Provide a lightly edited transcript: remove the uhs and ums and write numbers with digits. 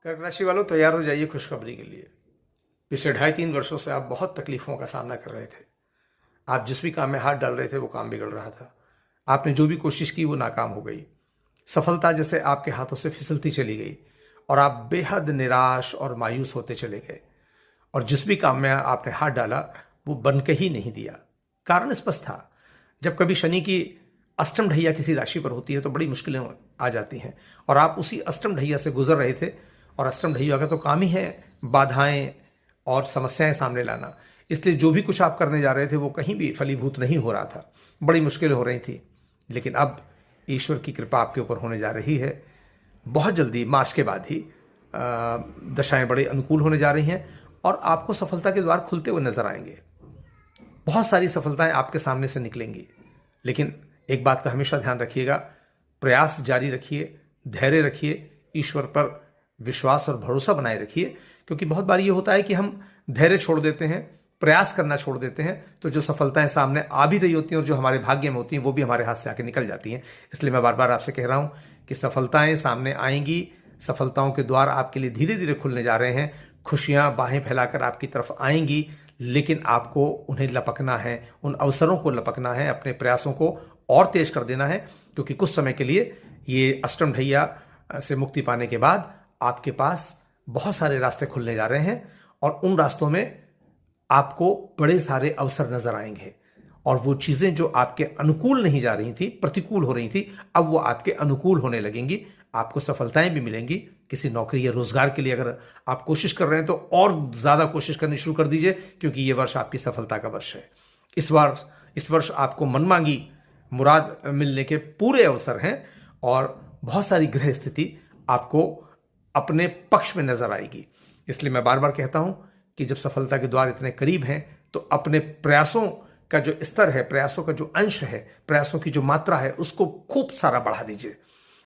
कर्क राशि वालों, तैयार हो जाइए खुशखबरी के लिए। पिछले 2.5-3 वर्षों से आप बहुत तकलीफों का सामना कर रहे थे। आप जिस भी काम में हाथ डाल रहे थे वो काम बिगड़ रहा था। आपने जो भी कोशिश की वो नाकाम हो गई। सफलता जैसे आपके हाथों से फिसलती चली गई और आप बेहद निराश और मायूस होते चले गए। और जिस भी काम में आपने हाथ डाला वो बन के ही नहीं दिया। कारण स्पष्ट था। जब कभी शनि की अष्टम ढैया किसी राशि पर होती है तो बड़ी मुश्किलें आ जाती हैं, और आप उसी अष्टम ढैया से गुजर रहे थे। और अष्टम ढैया का तो काम ही है बाधाएं और समस्याएं सामने लाना। इसलिए जो भी कुछ आप करने जा रहे थे वो कहीं भी फलीभूत नहीं हो रहा था, बड़ी मुश्किलें हो रही थी। लेकिन अब ईश्वर की कृपा आपके ऊपर होने जा रही है। बहुत जल्दी मार्च के बाद ही दशाएं बड़े अनुकूल होने जा रही हैं और आपको सफलता के द्वार खुलते हुए नजर आएंगे। बहुत सारी सफलताएं आपके सामने से निकलेंगी। लेकिन एक बात का हमेशा ध्यान रखिएगा, प्रयास जारी रखिए, धैर्य रखिए, ईश्वर पर विश्वास और भरोसा बनाए रखिए। क्योंकि बहुत बार ये होता है कि हम धैर्य छोड़ देते हैं, प्रयास करना छोड़ देते हैं, तो जो सफलताएं सामने आ भी रही होती हैं और जो हमारे भाग्य में होती हैं वो भी हमारे हाथ से आके निकल जाती हैं। इसलिए मैं बार बार आपसे कह रहा हूं कि सफलताएं सामने आएंगी, सफलताओं के द्वार आपके लिए धीरे धीरे खुलने जा रहे हैं। खुशियां बाहें फैलाकर आपकी तरफ आएंगी, लेकिन आपको उन्हें लपकना है, उन अवसरों को लपकना है, अपने प्रयासों को और तेज कर देना है। क्योंकि कुछ समय के लिए ये अष्टम ढैया से मुक्ति पाने के बाद आपके पास बहुत सारे रास्ते खुलने जा रहे हैं और उन रास्तों में आपको बड़े सारे अवसर नजर आएंगे। और वो चीजें जो आपके अनुकूल नहीं जा रही थी, प्रतिकूल हो रही थी, अब वो आपके अनुकूल होने लगेंगी। आपको सफलताएं भी मिलेंगी। किसी नौकरी या रोजगार के लिए अगर आप कोशिश कर रहे हैं तो और ज्यादा कोशिश करनी शुरू कर दीजिए, क्योंकि ये वर्ष आपकी सफलता का वर्ष है। इस वर्ष आपको मनमांगी मुराद मिलने के पूरे अवसर हैं और बहुत सारी ग्रह स्थिति आपको अपने पक्ष में नजर आएगी। इसलिए मैं बार बार कहता हूं कि जब सफलता के द्वार इतने करीब हैं तो अपने प्रयासों का जो स्तर है, प्रयासों का जो अंश है, प्रयासों की जो मात्रा है, उसको खूब सारा बढ़ा दीजिए।